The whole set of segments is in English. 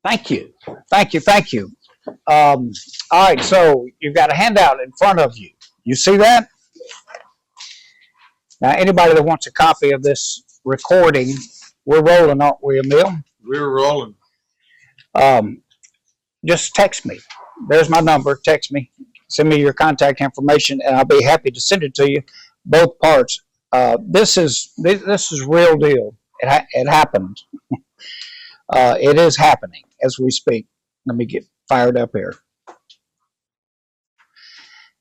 Thank you. Thank you. Thank you. All right, so you've got a handout in front of you. You see that? Now, anybody that wants a copy of this recording, we're rolling, aren't we, Emil? We're rolling. Just text me. There's my number. Text me. Send me your contact information, and I'll be happy to send it to you. Both parts. This is real deal. It happened. It is happening as we speak. Let me get fired up here.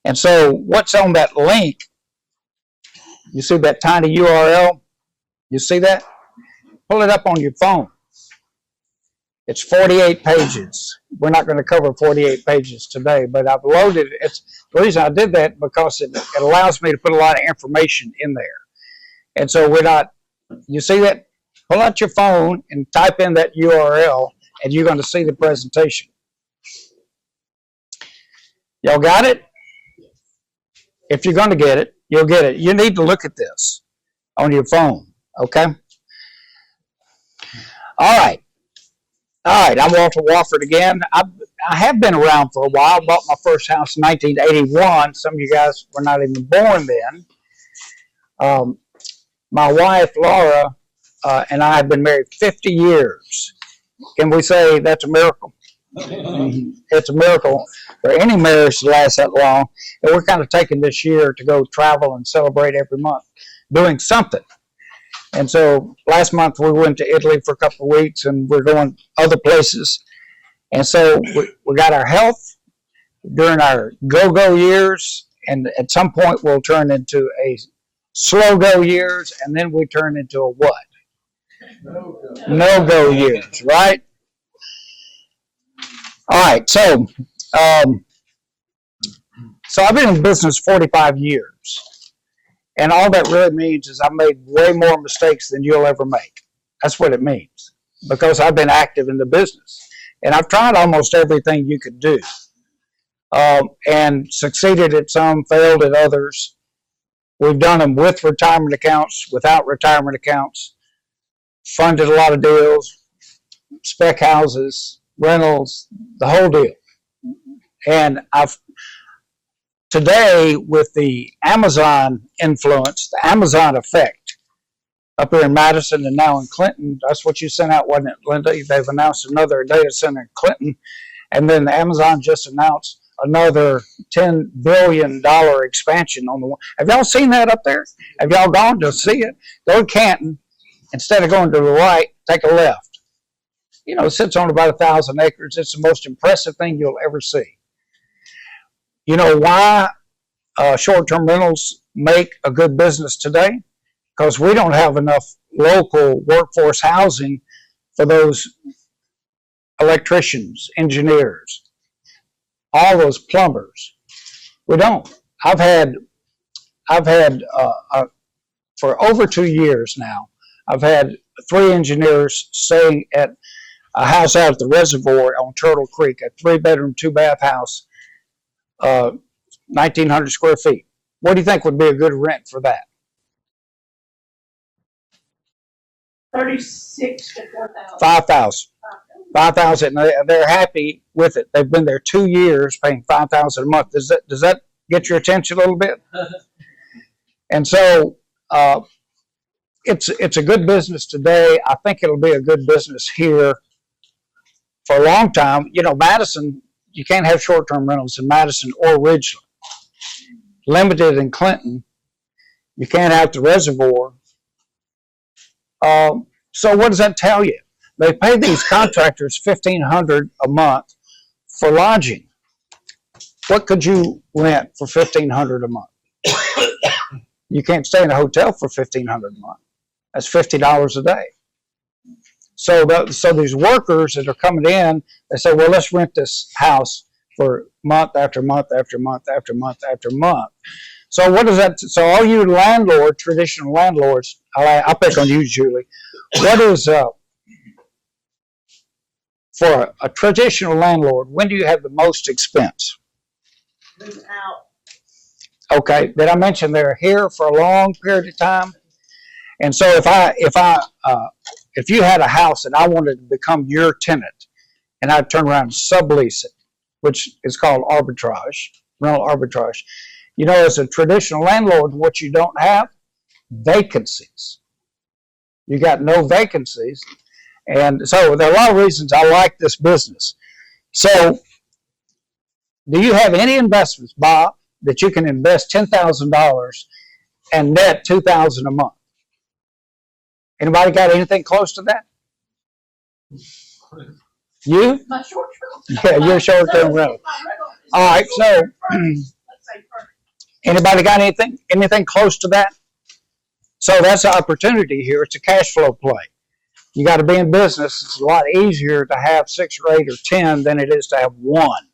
And so what's on that link? You see that tiny URL? You see that? Pull it up on your phone. It's 48 pages. We're not going to cover 48 pages today, but I've loaded it. The reason I did that because it allows me to put a lot of information in there. And so we're not, you see that? Pull out your phone and type in that URL, and you're going to see the presentation. Y'all got it? If you're going to get it, you'll get it. You need to look at this on your phone, okay? All right. All right, I'm Walter Wofford again. I have been around for a while. Bought my first house in 1981. Some of you guys were not even born then. My wife, Laura, and I have been married 50 years. Can we say that's a miracle? It's a miracle for any marriage to last that long. And we're kind of taking this year to go travel and celebrate every month, doing something. And so last month we went to Italy for a couple of weeks, and we're going other places. And so we got our health during our go-go years, and at some point we'll turn into a slow-go years, and then we turn into a what? No-go years, right? All right, so I've been in business 45 years. And all that really means is I've made way more mistakes than you'll ever make. That's what it means. Because I've been active in the business. And I've tried almost everything you could do. And succeeded at some, failed at others. We've done them with retirement accounts, without retirement accounts. Funded a lot of deals. Spec houses, rentals, the whole deal. And today, with the Amazon influence, the Amazon effect, up here in Madison and now in Clinton, that's what you sent out, wasn't it, Linda? They've announced another data center in Clinton, and then Amazon just announced another $10 billion expansion on the one. Have y'all seen that up there? Have y'all gone to see it? Go to Canton. Instead of going to the right, take a left. You know, it sits on about 1,000 acres. It's the most impressive thing you'll ever see. You know why short-term rentals make a good business today? Because we don't have enough local workforce housing for those electricians, engineers, all those plumbers. We don't. I've had for over 2 years now, I've had 3 engineers staying at a house out at the reservoir on Turtle Creek, a 3-bedroom, 2-bath house. 1,900 square feet. What do you think would be a good rent for that? 36 to 4,000. 5,000. 5,000. They're happy with it. They've been there 2 years, paying 5,000 a month. Does that get your attention a little bit? And so it's a good business today. I think it'll be a good business here for a long time. You know, Madison. You can't have short-term rentals in Madison or Ridgeland. Limited in Clinton. You can't have the reservoir. So what does that tell you? They pay these contractors $1,500 a month for lodging. What could you rent for $1,500 a month? You can't stay in a hotel for $1,500 a month. That's $50 a day. So these workers that are coming in, they say, well, let's rent this house for month after month after month after month after month. So what is that? So all you landlords, traditional landlords, I'll pick on you, Julie. What is, for a traditional landlord, when do you have the most expense? Move out. Okay, did I mention they're here for a long period of time? And so if you had a house and I wanted to become your tenant, and I'd turn around and sublease it, which is called arbitrage, rental arbitrage. You know, as a traditional landlord, what you don't have, vacancies. You got no vacancies. And so there are a lot of reasons I like this business. So do you have any investments, Bob, that you can invest $10,000 and net $2,000 a month? Anybody got anything close to that? You? My short term. Yeah, you're short-term rental. All right, so Let's say first. anybody got anything close to that? So that's the opportunity here. It's a cash flow play. You got to be in business. It's a lot easier to have 6 or 8 or 10 than it is to have one,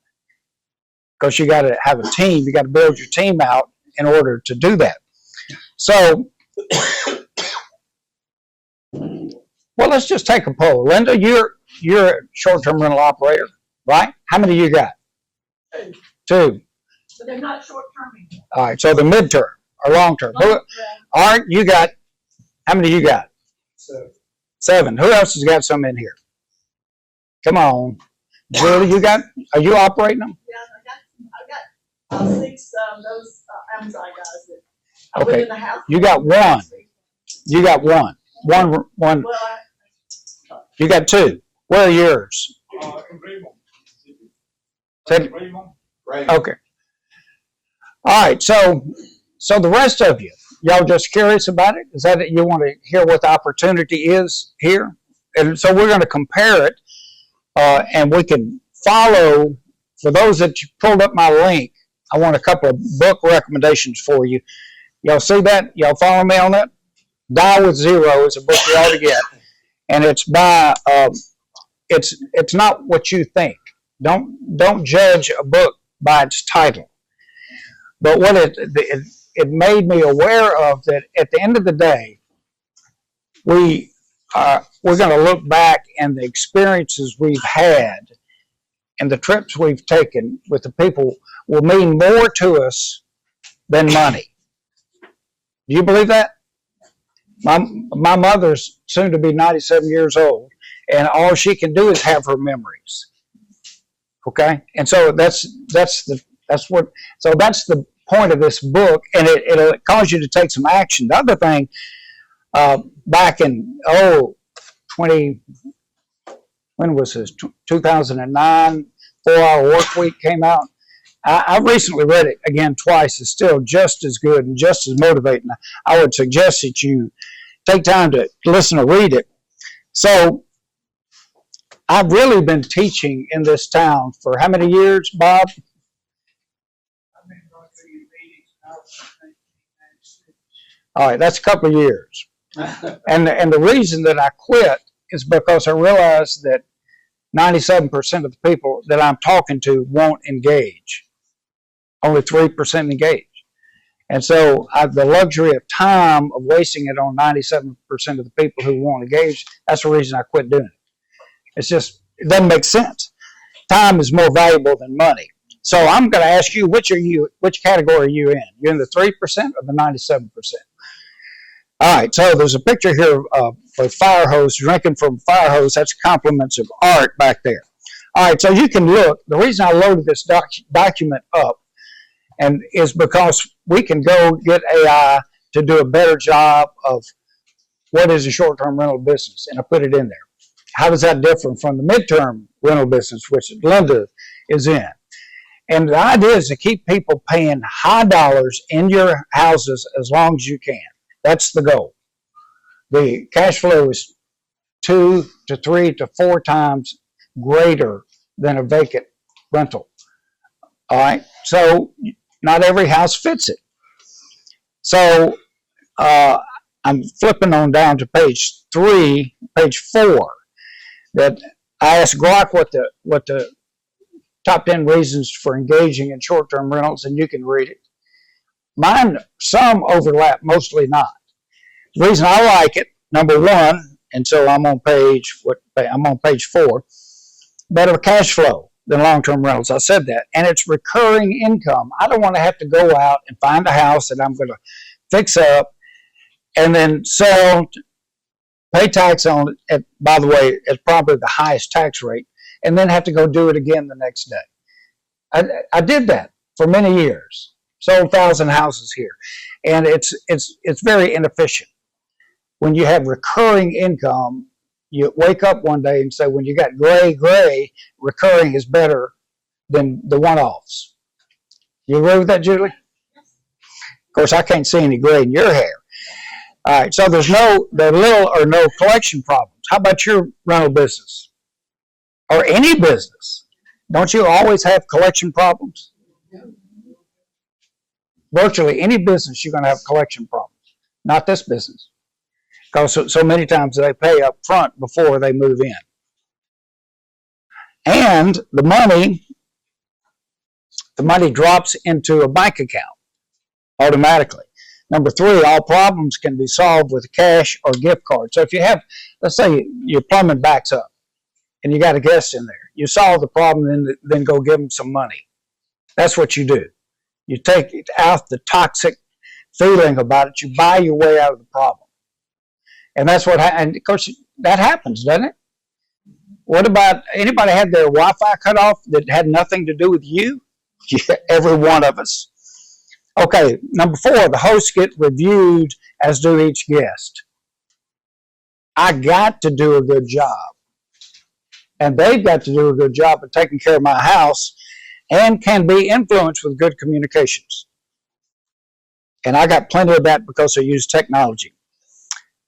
because you got to have a team. You got to build your team out in order to do that. So, well, let's just take a poll. Linda, you're a short-term rental operator, right? How many you got? 2. But they're not short term anymore. All right, so the midterm or long-term. All right, you got, how many you got? 7. Who else has got some in here? Come on. Julie, are you operating them? Yeah, I got 6 those Amazon guys that Okay. live in the house. You got 1. You got 1. One. Well, You got 2. Where are yours? Okay. All right, so the rest of you, y'all just curious about it? Is that it? You want to hear what the opportunity is here? And so we're going to compare it, and we can follow. For those that you pulled up my link, I want a couple of book recommendations for you. Y'all see that? Y'all follow me on that? Die with Zero is a book you ought to get, and it's by. It's not what you think. Don't judge a book by its title. But what it made me aware of, that at the end of the day, we're going to look back, and the experiences we've had and the trips we've taken with the people will mean more to us than money. Do you believe that? My mother's soon to be 97 years old, and all she can do is have her memories. Okay, and so that's the point of this book, and it'll cause you to take some action. The other thing, back in 2009, 4-Hour Workweek came out. I recently read it again twice. It's still just as good and just as motivating. I would suggest that you take time to listen or read it. So I've really been teaching in this town for how many years, Bob? All right, that's a couple of years. And the reason that I quit is because I realized that 97% of the people that I'm talking to won't engage. Only 3% engage. And so I have the luxury of time of wasting it on 97% of the people who won't engage. That's the reason I quit doing it. It's just, it doesn't make sense. Time is more valuable than money. So I'm going to ask you, which category are you in? You're in the 3% or the 97%? All right, so there's a picture here of a fire hose, drinking from a fire hose. That's compliments of art back there. All right, so you can look. The reason I loaded this document up and is because we can go get AI to do a better job of what is a short-term rental business, and I put it in there. How does that differ from the midterm rental business, which Linda is in? And the idea is to keep people paying high dollars in your houses as long as you can. That's the goal. The cash flow is 2 to 3 to 4 times greater than a vacant rental. All right, so not every house fits it. So I'm flipping on down to page 4, that I asked Grok what the top 10 reasons for engaging in short-term rentals, and you can read it. Mine, some overlap, mostly not. The reason I like it, number 1, and so I'm on page 4, better cash flow than long-term rentals. I said that. And it's recurring income. I don't want to have to go out and find a house that I'm going to fix up and then sell, pay tax on it. By the way, it's probably the highest tax rate. and then have to go do it again the next day. I did that for many years. Sold 1,000 houses here, and it's very inefficient. When you have recurring income, you wake up one day and say, when you got gray, recurring is better than the one-offs. You agree with that, Julie? Of course, I can't see any gray in your hair. All right, so there's little or no collection problems. How about your rental business? Or any business? Don't you always have collection problems? Virtually any business, you're going to have collection problems. Not this business. Because so many times they pay up front before they move in. And the money drops into a bank account automatically. Number 3, all problems can be solved with a cash or gift card. So if you have, let's say your plumbing backs up and you got a guest in there, you solve the problem and then go give them some money. That's what you do. You take out the toxic feeling about it. You buy your way out of the problem. And that's what, and of course, that happens, doesn't it? What about, anybody had their Wi-Fi cut off that had nothing to do with you? Yeah, every one of us. Okay, number 4, the hosts get reviewed, as do each guest. I got to do a good job. And they've got to do a good job of taking care of my house and can be influenced with good communications. And I got plenty of that because I use technology.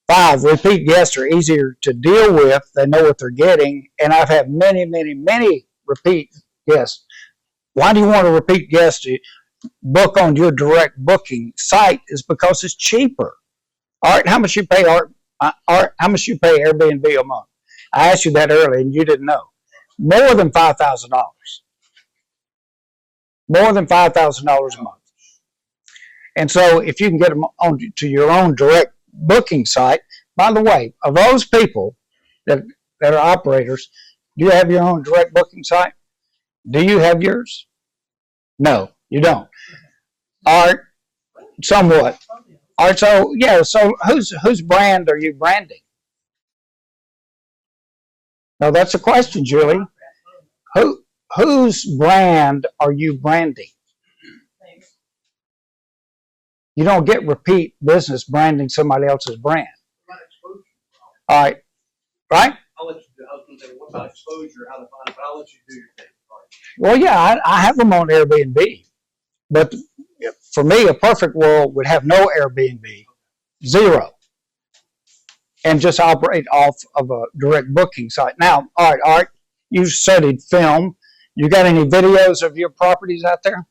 5, repeat guests are easier to deal with. They know what they're getting. And I've had many, many, many repeat guests. Why do you want a repeat guest to book on your direct booking site? Is because it's cheaper. Art, how much you pay Art, how much you pay Airbnb a month? I asked you that earlier and you didn't know. More than $5,000. More than $5,000 a month. And so if you can get them on to your own direct booking site, by the way, of those people that are operators, do you have your own direct booking site? Do you have yours? No, you don't. Art, somewhat. Art, so yeah, so whose brand are you branding? No, that's a question, Julie. Whose brand are you branding? You don't get repeat business branding somebody else's brand. All right, right? I'll let you do. I was going to say, what about exposure? How to find it? But I'll let you do your thing. Well, yeah, I have them on Airbnb, but for me, a perfect world would have no Airbnb, 0, and just operate off of a direct booking site. Now, all right, Art, you studied film. You got any videos of your properties out there?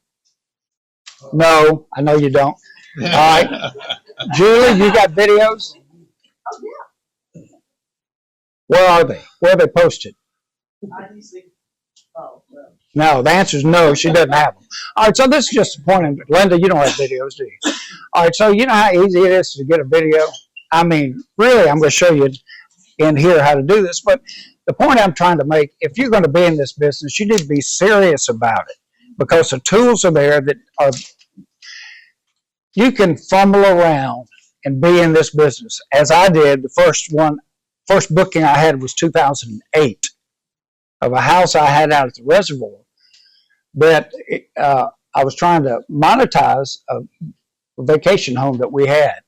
No, I know you don't. All right, Julie, you got videos? Oh, yeah. Where are they? Where are they posted? I usually, oh, well. No, the answer is no, she doesn't have them. All right, so this is just a point. Linda, you don't have videos, do you? All right, so you know how easy it is to get a video? I mean, really, I'm going to show you in here how to do this. But the point I'm trying to make, if you're going to be in this business, you need to be serious about it because the tools are there that are, you can fumble around and be in this business. As I did, the first booking I had was 2008 of a house I had out at the reservoir that I was trying to monetize a vacation home that we had.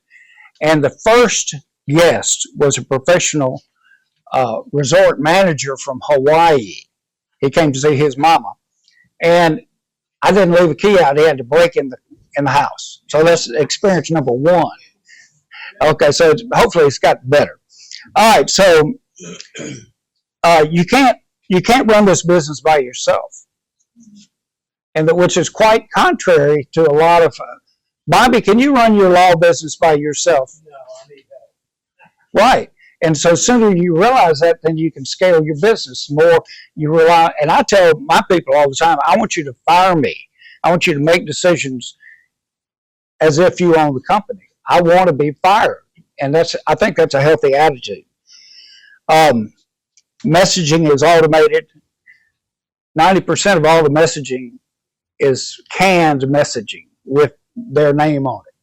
And the first guest was a professional resort manager from Hawaii. He came to see his mama. And I didn't leave a key out. He had to break in the house. So that's experience number 1. Okay, so hopefully it's got better. All right, so you can't run this business by yourself. And which is quite contrary to a lot of Bobby, can you run your law business by yourself? No, I need that. Right. And so sooner you realize that, then you can scale your business more. You rely, and I tell my people all the time, I want you to fire me. I want you to make decisions as if you own the company. I want to be fired. And I think that's a healthy attitude. Messaging is automated. 90% of all the messaging is canned messaging with their name on it.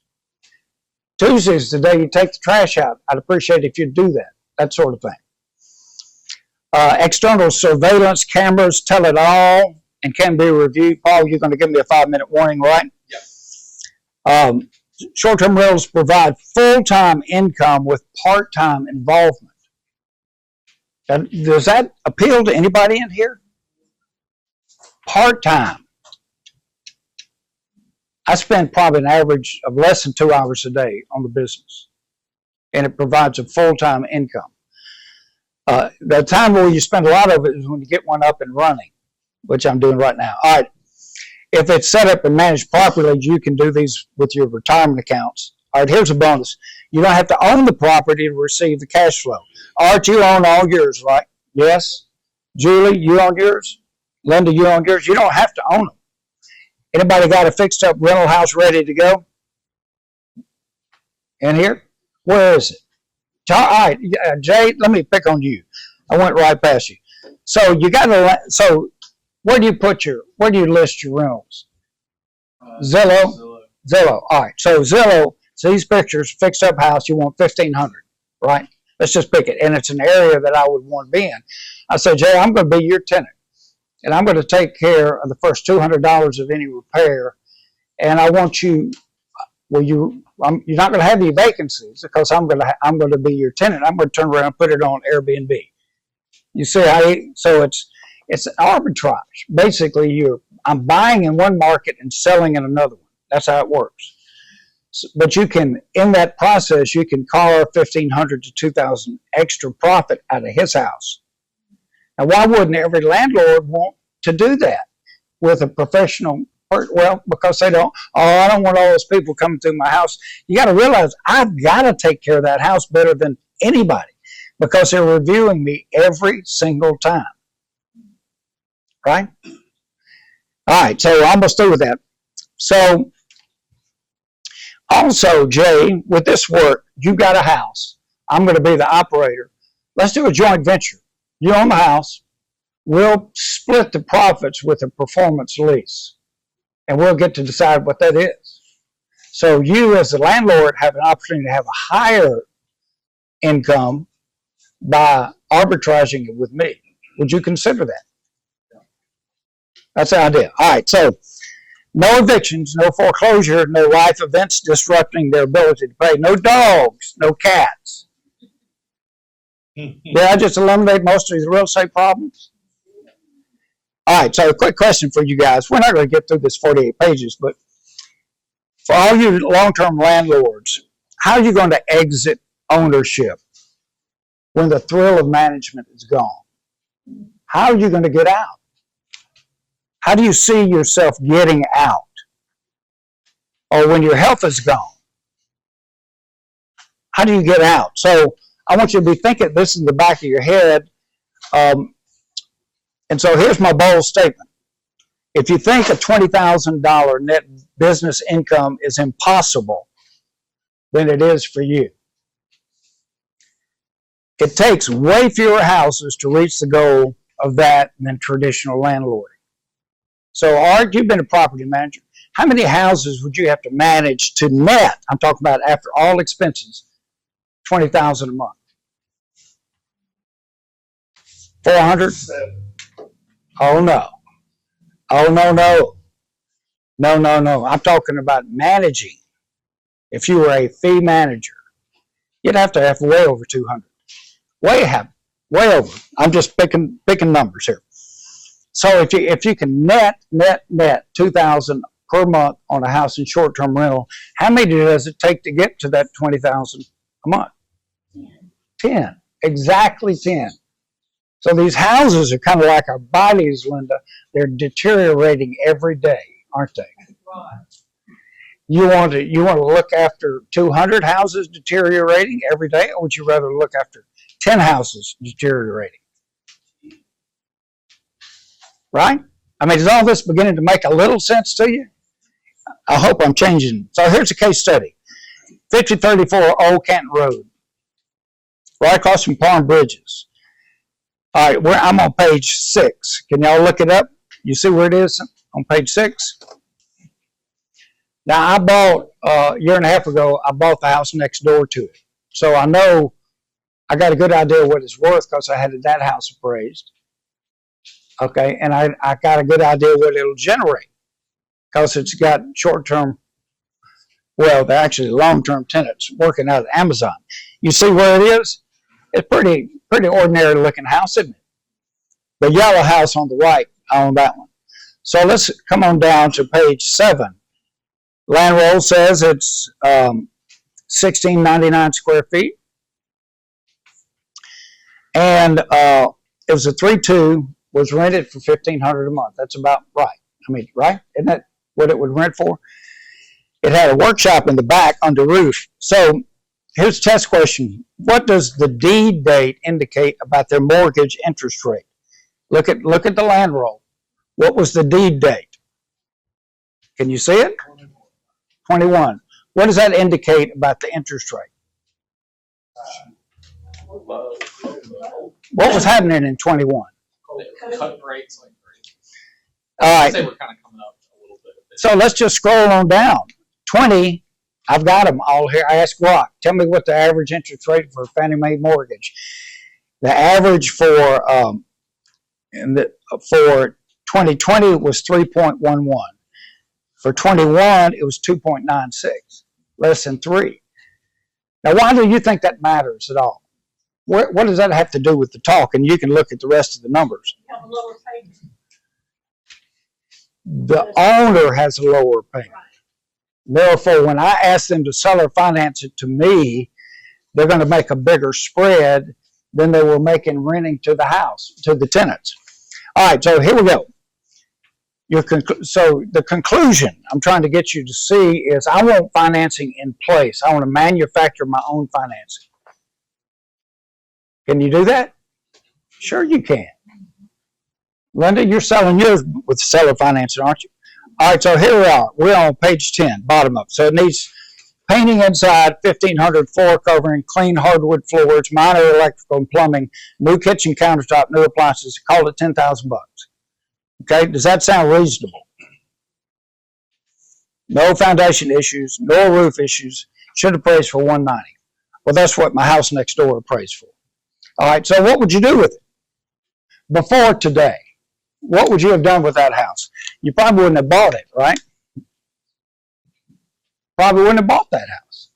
Tuesday's the day you take the trash out. I'd appreciate it if you'd do that. That sort of thing. External surveillance cameras tell it all and can be reviewed. Paul, you're going to give me a 5-minute warning, right? Yep. Short-term rentals provide full-time income with part-time involvement. Does that appeal to anybody in here? Part-time. I spend probably an average of less than 2 hours a day on the business, and it provides a full-time income. The time where you spend a lot of it is when you get one up and running, which I'm doing right now. All right. If it's set up and managed properly, you can do these with your retirement accounts. All right, here's a bonus. You don't have to own the property to receive the cash flow. Art, you own all yours, right? Yes. Julie, you own yours? Linda, you own yours? You don't have to own them. Anybody got a fixed up rental house ready to go? In here? Where is it? All right, Jay, let me pick on you. I went right past you. So you got to, so where do you list your rentals? Zillow? Zillow. All right. So Zillow, so these pictures, fixed up house, you want 1,500, right? Let's just pick it. And it's an area that I would want to be in. I said, Jay, I'm going to be your tenant. And I'm going to take care of the first $200 of any repair. And I want you, you're not going to have any vacancies because I'm going to be your tenant. I'm going to turn around and put it on Airbnb. You see so it's an arbitrage. Basically, I'm buying in one market and selling in another one. That's how it works. But you can, in that process, you can carve $1,500 to $2,000 extra profit out of his house. Now, why wouldn't every landlord want to do that with a professional? Well, because they don't. Oh, I don't want all those people coming through my house. You got to realize I've got to take care of that house better than anybody because they're reviewing me every single time. Right? All right, so I'm almost through with that. So, also, Jay, with this work, you got a house. I'm going to be the operator. Let's do a joint venture. You own the house. We'll split the profits with a performance lease, and we'll get to decide what that is. So you, as the landlord, have an opportunity to have a higher income by arbitraging it with me. Would you consider that? That's the idea. All right, so no evictions, no foreclosure, no life events disrupting their ability to pay, no dogs, no cats. Did I just eliminate most of these real estate problems? All right, so a quick question for you guys. We're not going to get through this 48 pages, but for all you long-term landlords, how are you going to exit ownership when the thrill of management is gone? How are you going to get out? How do you see yourself getting out? Or when your health is gone, how do you get out? So I want you to be thinking this in the back of your head. And so here's my bold statement. If you think a $20,000 net business income is impossible, then it is for you. It takes way fewer houses to reach the goal of that than traditional landlording. So, Art, you've been a property manager. How many houses would you have to manage to net, I'm talking about after all expenses, $20,000 a month? 400? Oh, no. Oh, no, no. No, no, no. I'm talking about managing. If you were a fee manager, you'd have to have way over 200. Way over. I'm just picking numbers here. So if you can net $2,000 per month on a house in short-term rental, how many does it take to get to that $20,000 a month? 10. Exactly 10. So these houses are kind of like our bodies, Linda. They're deteriorating every day, aren't they? You want to look after 200 houses deteriorating every day, or would you rather look after 10 houses deteriorating? Right? I mean, is all this beginning to make a little sense to you? I hope I'm changing. So here's a case study. 5034 Old Canton Road, right across from Palm Bridges. All right, I'm on page 6. Can y'all look it up? You see where it is on page 6? Now, I bought, a year and a half ago, I bought the house next door to it. So I know I got a good idea what it's worth because I had that house appraised. Okay, and I got a good idea what it'll generate because it's got short-term, well, they're actually long-term tenants working out of Amazon. You see where it is? It's pretty ordinary looking house, isn't it? The yellow house on the right, I own that one. So let's come on down to page 7. Land roll says it's 1699 square feet. And it was a 3-2, was rented for $1,500 a month. That's about right. I mean, right? Isn't that what it would rent for? It had a workshop in the back under roof. So here's a test question. What does the deed date indicate about their mortgage interest rate? Look at the land roll. What was the deed date? Can you see it? 21. What does that indicate about the interest rate? What was happening in 21? Cut rates like crazy. All I'd right. say we're kind of coming up a little bit. So let's just scroll on down. 20, I've got them all here. I asked Rock, tell me what the average interest rate for Fannie Mae mortgage. The average for 2020 was 3.11. For 21, it was 2.96, less than 3. Now, why do you think that matters at all? What does that have to do with the talk? And you can look at the rest of the numbers. You have a lower payment. The owner has a lower payment. Therefore, when I ask them to seller finance it to me, they're going to make a bigger spread than they were making renting to the house, to the tenants. All right, so here we go. So the conclusion I'm trying to get you to see is I want financing in place. I want to manufacture my own financing. Can you do that? Sure you can. Linda, you're selling yours with seller financing, aren't you? All right, so here we are. We're on page 10, bottom up. So it needs painting inside, 1,500 floor covering, clean hardwood floors, minor electrical and plumbing, new kitchen countertop, new appliances. Call it $10,000. Okay, does that sound reasonable? No foundation issues, no roof issues. Should appraise for $190. Well, that's what my house next door appraised for. All right, so what would you do with it? Before today, what would you have done with that house? You probably wouldn't have bought it, right? Probably wouldn't have bought that house.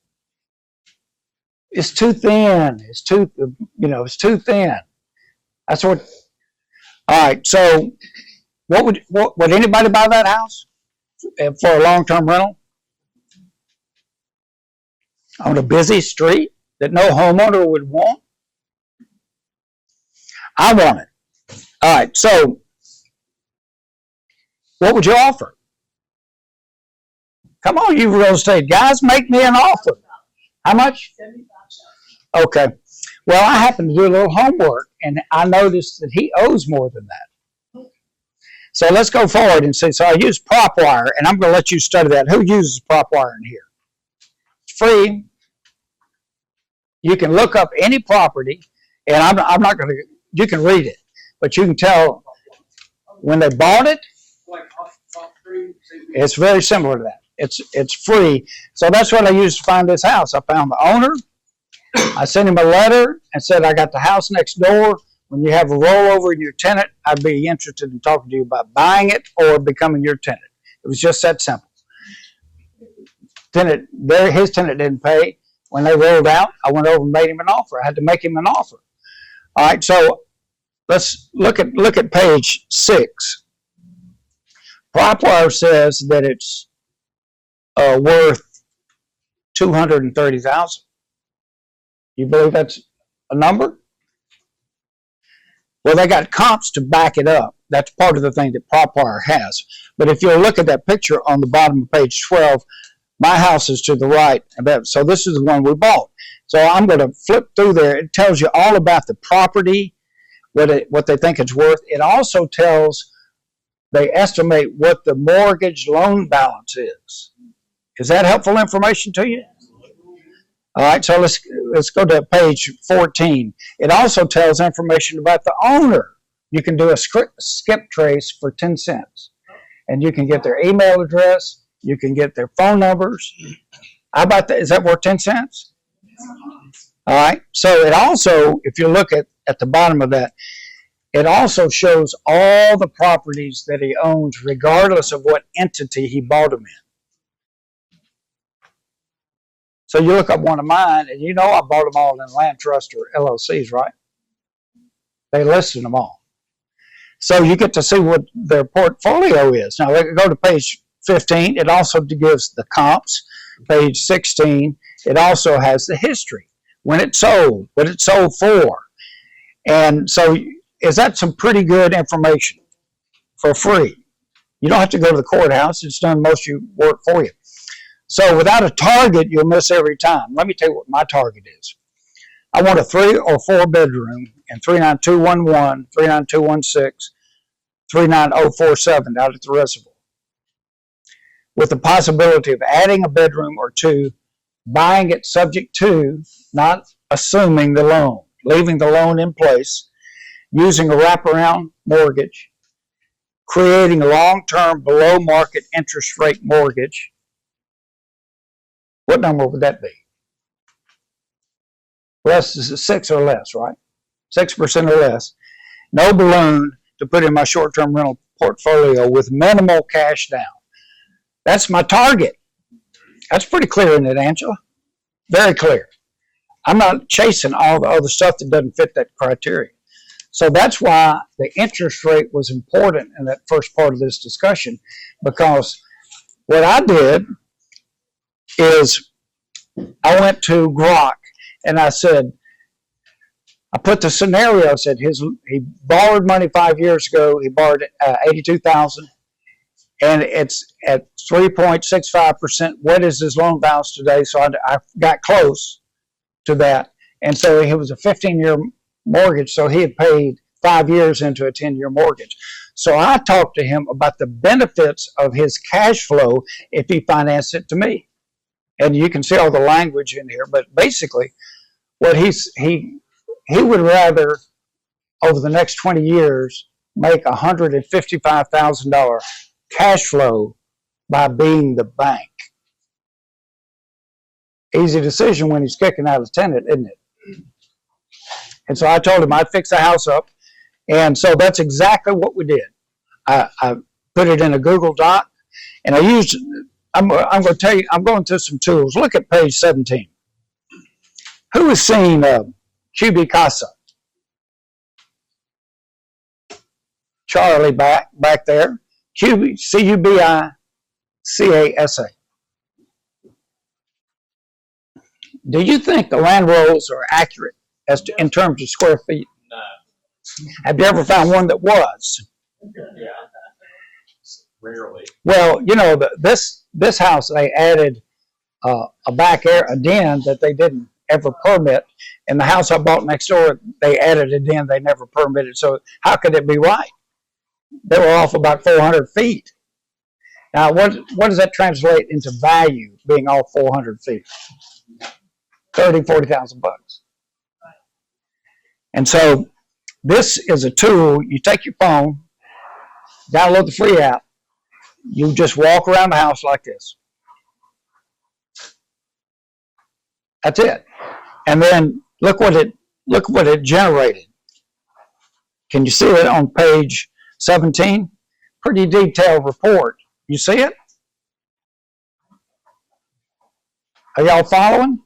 It's too thin. It's too thin. That's what. All right, so would anybody buy that house for a long-term rental on a busy street that no homeowner would want? I want it. All right, so what would you offer? Come on, you real estate guys, make me an offer. How much? $75,000. Okay. Well, I happened to do a little homework, and I noticed that he owes more than that. So let's go forward and see. So I use PropWire, and I'm going to let you study that. Who uses PropWire in here? It's free. You can look up any property, and I'm not going to. You can read it, but you can tell when they bought it. It's very similar to that. It's free. So that's what I used to find this house. I found the owner. I sent him a letter and said, I got the house next door. When you have a rollover in your tenant, I'd be interested in talking to you about buying it or becoming your tenant. It was just that simple. His tenant didn't pay. When they rolled out, I went over and made him an offer. I had to make him an offer. All right, so let's look at page 6. PropWire says that it's worth $230,000. You believe that's a number? Well, they got comps to back it up. That's part of the thing that PropWire has. But if you'll look at that picture on the bottom of page 12, my house is to the right. So this is the one we bought. So I'm going to flip through there. It tells you all about the property, what they think it's worth. It also tells, they estimate what the mortgage loan balance is. Is that helpful information to you? All right, so let's go to page 14. It also tells information about the owner. You can do a skip trace for 10 cents. And you can get their email address. You can get their phone numbers. How about that? Is that worth 10 cents? All right. So it also, if you look at the bottom of that, it also shows all the properties that he owns, regardless of what entity he bought them in. So you look up one of mine, and you know I bought them all in land trust or LLCs, right? They listed them all. So you get to see what their portfolio is. Now, go to page 15. It also gives the comps. Page 16, it also has the history. When it sold, what it sold for. And so is that some pretty good information for free? You don't have to go to the courthouse. It's done most of your work for you. So without a target, you'll miss every time. Let me tell you what my target is. I want a 3 or 4 bedroom in 39211, 39216, 39047 out at the reservoir, with the possibility of adding a bedroom or 2, buying it subject to, not assuming the loan, leaving the loan in place, using a wraparound mortgage, creating a long-term below market interest rate mortgage. What number would that be? Less is 6 or less, right? 6% or less. No balloon to put in my short-term rental portfolio with minimal cash down. That's my target. That's pretty clear, isn't it, Angela? Very clear. I'm not chasing all the other stuff that doesn't fit that criteria. So that's why the interest rate was important in that first part of this discussion, because what I did is I went to Grok and I said, I put the scenario, I said he borrowed money 5 years ago, he borrowed $82,000, and it's at 3.65%. What is his loan balance today? So I got close to that. And so it was a 15-year mortgage, so he had paid 5 years into a 10-year mortgage. So I talked to him about the benefits of his cash flow if he financed it to me. And you can see all the language in here, but basically what he would rather, over the next 20 years, make $155,000 cash flow by being the bank. Easy decision when he's kicking out his tenant, isn't it? And so I told him I'd fix the house up. And so that's exactly what we did. I put it in a Google Doc, and I used, I'm going to tell you, I'm going through some tools. Look at page 17. Who has seen CubiCasa? Charlie back there. CubiCasa. Do you think the land rolls are accurate as to, in terms of square feet? No. Have you ever found one that was? Yeah. Rarely. Well, you know, this house, they added a den that they didn't ever permit. And the house I bought next door, they added a den they never permitted. So how could it be right? They were off about 400 feet. Now, what does that translate into value, being off 400 feet? $30,000-$40,000 bucks. And so this is a tool. You take your phone, download the free app. You just walk around the house like this. That's it. And then look what it generated. Can you see it on page 17? Pretty detailed report. You see it? Are y'all following?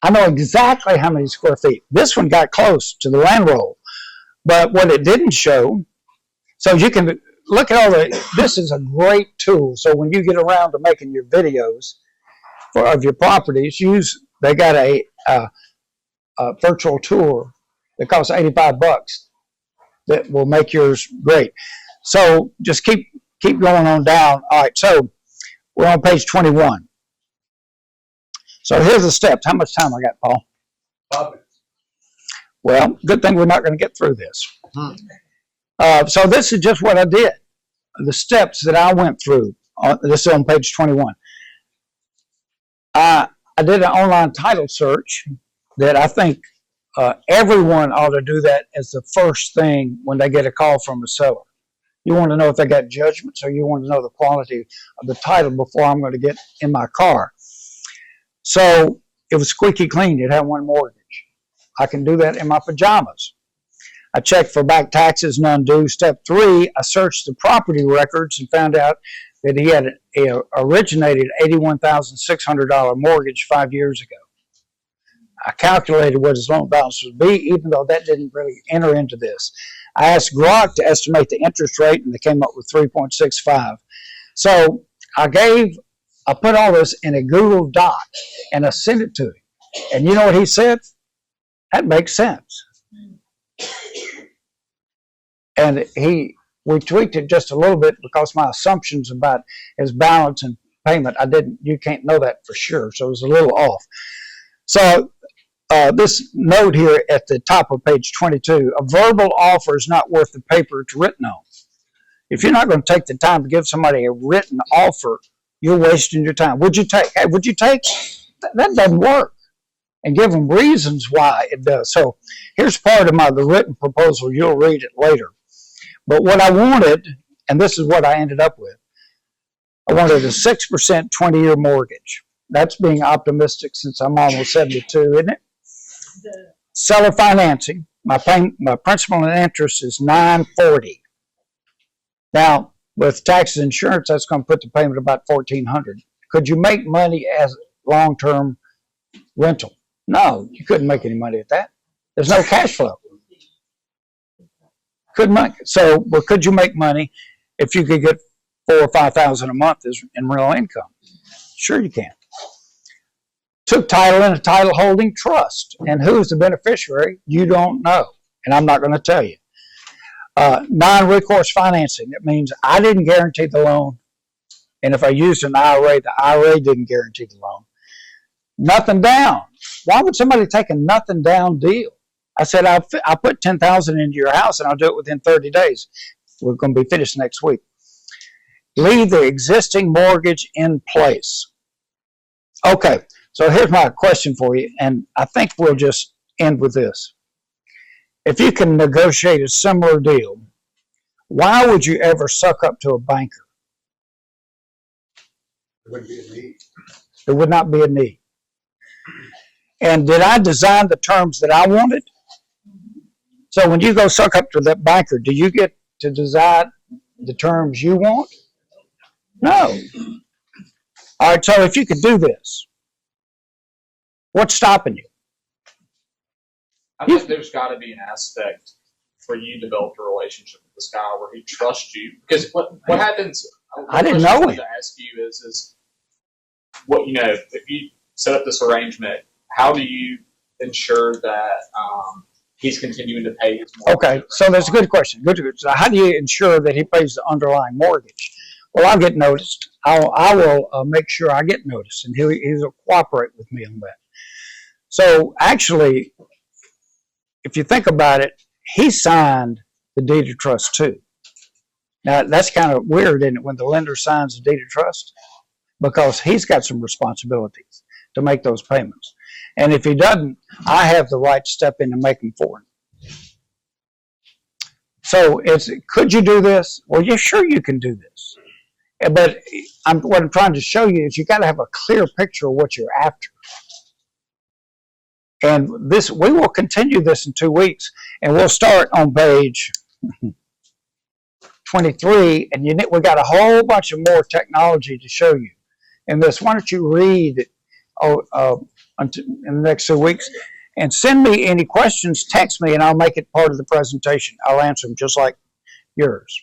I know exactly how many square feet. This one got close to the land roll. But what it didn't show, so you can look at all this is a great tool. So when you get around to making your videos of your properties, they got a virtual tour that costs $85 that will make yours great. So just keep going on down. All right, so we're on page 21. So here's the steps. How much time I got, Paul? 5 minutes. Well, good thing we're not going to get through this. So this is just what I did. The steps that I went through. This is on page 21. I did an online title search that I think everyone ought to do that as the first thing when they get a call from a seller. You want to know if they got judgments, or you want to know the quality of the title before I'm going to get in my car. So it was squeaky clean. It had one mortgage. I can do that in my pajamas. I checked for back taxes, none due. Step 3, I searched the property records and found out that he had originated $81,600 mortgage 5 years ago. I calculated what his loan balance would be, even though that didn't really enter into this. I asked Grok to estimate the interest rate, and they came up with 3.65. So I put all this in a Google Doc, and I sent it to him. And you know what he said? That makes sense. And we tweaked it just a little bit because my assumptions about his balance and payment, you can't know that for sure, so it was a little off. So this note here at the top of page 22, a verbal offer is not worth the paper it's written on. If you're not going to take the time to give somebody a written offer, you're wasting your time. Would you take? That doesn't work. And give them reasons why it does. So here's part of the written proposal. You'll read it later. But what I wanted, and this is what I ended up with, I wanted a 6% 20-year mortgage. That's being optimistic since I'm almost 72, isn't it? Seller financing. My principal and interest is $940. Now, with taxes and insurance, that's going to put the payment about $1,400. Could you make money as long-term rental? No, you couldn't make any money at that. There's no cash flow. Couldn't make it. So, well, could you make money if you could get $4,000 or $5,000 a month in real income? Sure, you can. Took title in a title holding trust, and who's the beneficiary? You don't know, and I'm not going to tell you. Non-recourse financing. That means I didn't guarantee the loan, and if I used an IRA, the IRA didn't guarantee the loan. Nothing down. Why would somebody take a nothing down deal? I said, I'll put $10,000 into your house and I'll do it within 30 days. We're going to be finished next week. Leave the existing mortgage in place. Okay, so here's my question for you, and I think we'll just end with this. If you can negotiate a similar deal, why would you ever suck up to a banker? There wouldn't be a need. There would not be a need. And did I design the terms that I wanted? So when you go suck up to that banker, do you get to decide the terms you want? No. All right, so if you could do this, what's stopping you? I think there's got to be an aspect where you develop a relationship with this guy where he trusts you. Because what happens? I didn't know him. To ask you is what if you set up this arrangement, how do you ensure that he's continuing to pay his mortgage? Okay, so that's a good question. Good. So how do you ensure that he pays the underlying mortgage? Well, I'll get noticed. I will make sure I get noticed, and he'll cooperate with me on that. So actually, if you think about it, he signed the deed of trust too. Now, that's kind of weird, isn't it, when the lender signs the deed of trust? Because he's got some responsibilities to make those payments. And if he doesn't, I have the right to step in and make them for him. So could you do this? Well, yeah, sure you can do this. But what I'm trying to show you is you got to have a clear picture of what you're after. And we will continue this in 2 weeks, and we'll start on page 23, and we got a whole bunch of more technology to show you in this. Why don't you read in the next 2 weeks, and send me any questions, text me, and I'll make it part of the presentation. I'll answer them just like yours.